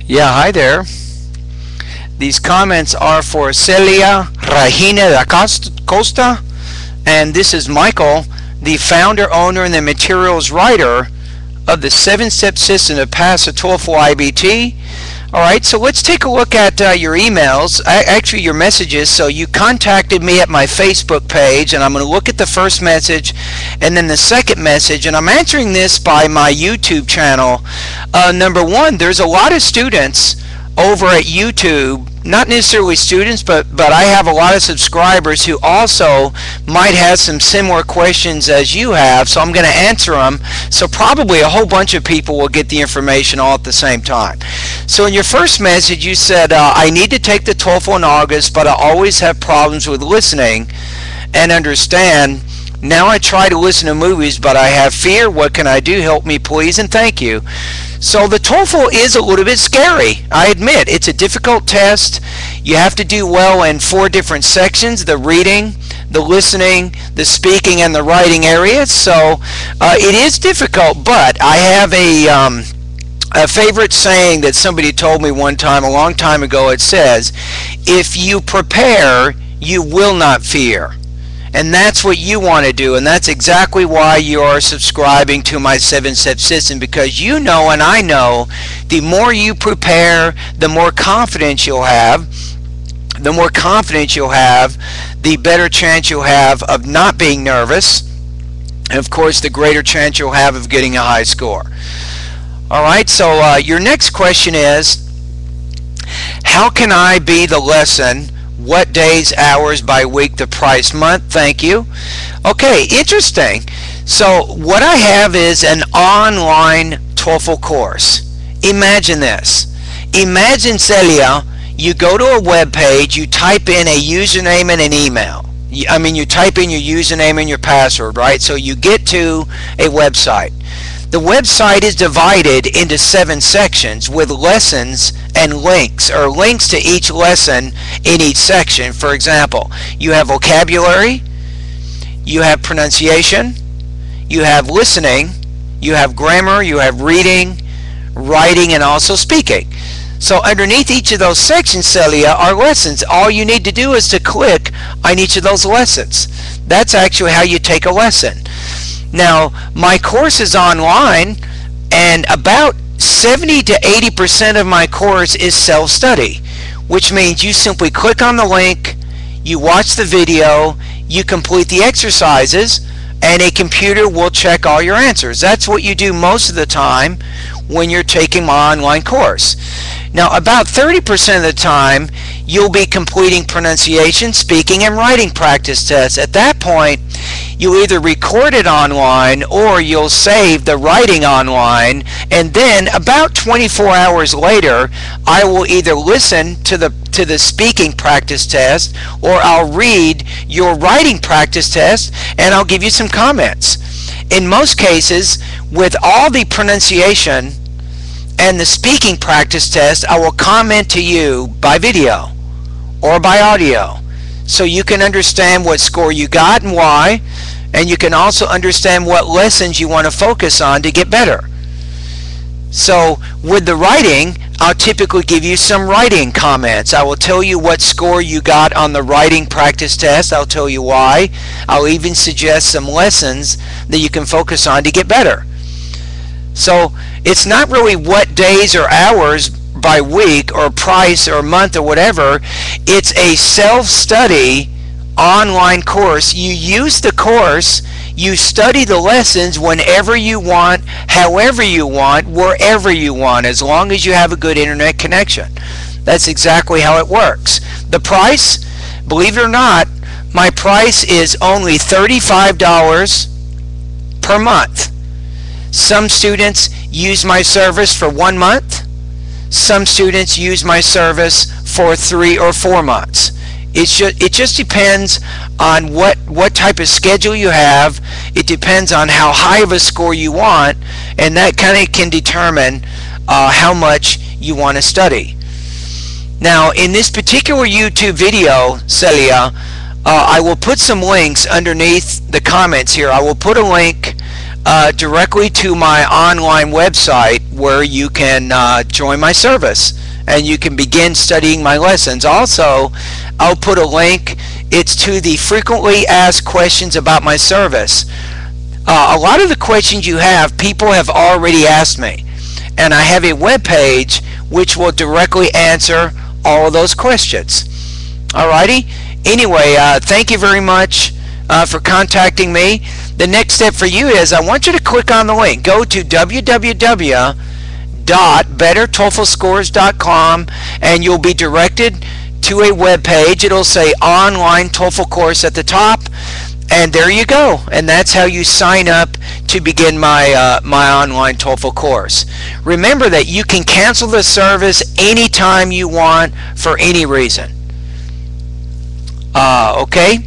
Yeah, hi there. These comments are for Célia Regina da Costa, and this is Michael, the founder, owner, and the materials writer of the 7-step system to pass a TOEFL IBT. Alright, so let's take a look at your emails, actually your messages. So you contacted me at my Facebook page, and I'm going to look at the first message and then the second message, and I'm answering this by my YouTube channel. Number one, there's a lot of students over at YouTube, not necessarily students, but I have a lot of subscribers who also might have some similar questions as you have, so I'm going to answer them. So probably a whole bunch of people will get the information all at the same time. So in your first message you said, I need to take the TOEFL in August, but I always have problems with listening and understand. Now I try to listen to movies, but I have fear. What can I do? Help me please, and thank you. So the TOEFL is a little bit scary. I admit it's a difficult test. You have to do well in 4 different sections: the reading, the listening, the speaking, and the writing areas. So it is difficult, but I have a favorite saying that somebody told me one time a long time ago. It says, if you prepare, you will not fear. And that's what you want to do, and that's exactly why you're subscribing to my 7-step system, because you know and I know the more you prepare, the more confidence you'll have. The more confidence you'll have, the better chance you'll have of not being nervous, and of course the greater chance you'll have of getting a high score. Alright, so your next question is, how can I be the lesson? What days, hours, by week, the price, month? Thank you. Okay, interesting. So what I have is an online TOEFL course. Imagine this. Imagine, Celia, you go to a web page, you type in a username and an email. You type in your username and your password, right? So you get to a website. The website is divided into 7 sections with lessons and links, or links to each lesson in each section. For example, you have vocabulary, you have pronunciation, you have listening, you have grammar, you have reading, writing, and also speaking. So underneath each of those sections, Celia, are lessons. All you need to do is to click on each of those lessons. That's actually how you take a lesson. Now, my course is online, and about 70 to 80% of my course is self-study, which means you simply click on the link, you watch the video, you complete the exercises, and a computer will check all your answers. That's what you do most of the time when you're taking my online course. Now, about 30% of the time, you'll be completing pronunciation, speaking, and writing practice tests. At that point, you either record it online or you'll save the writing online, and then about 24 hours later, I will either listen to the speaking practice test, or I'll read your writing practice test, and I'll give you some comments. In most cases, with all the pronunciation and the speaking practice test, I will comment to you by video or by audio, so you can understand what score you got and why, and you can also understand what lessons you want to focus on to get better. So with the writing, I'll typically give you some writing comments. I will tell you what score you got on the writing practice test. I'll tell you why. I'll even suggest some lessons that you can focus on to get better. So it's not really what days or hours by week or price or month or whatever. It's a self-study online course. You use the course, you study the lessons whenever you want, however you want, wherever you want, as long as you have a good internet connection. That's exactly how it works. The price, believe it or not, my price is only $35 per month. Some students use my service for 1 month. Some students use my service for 3 or 4 months. It just depends on what type of schedule you have. It depends on how high of a score you want, and that kind of can determine how much you want to study. Now, in this particular YouTube video, Celia, I will put some links underneath the comments here. I will put a link directly to my online website where you can join my service and you can begin studying my lessons. Also, I'll put a link. It's to the frequently asked questions about my service. A lot of the questions you have, people have already asked me, and I have a web page which will directly answer all of those questions. Alrighty? Anyway, thank you very much for contacting me. The next step for you is I want you to click on the link. Go to www.bettertoeflscores.com and you'll be directed to a web page. It'll say Online TOEFL Course at the top, and there you go. And that's how you sign up to begin my my online TOEFL course. Remember that you can cancel the service anytime you want for any reason. Okay?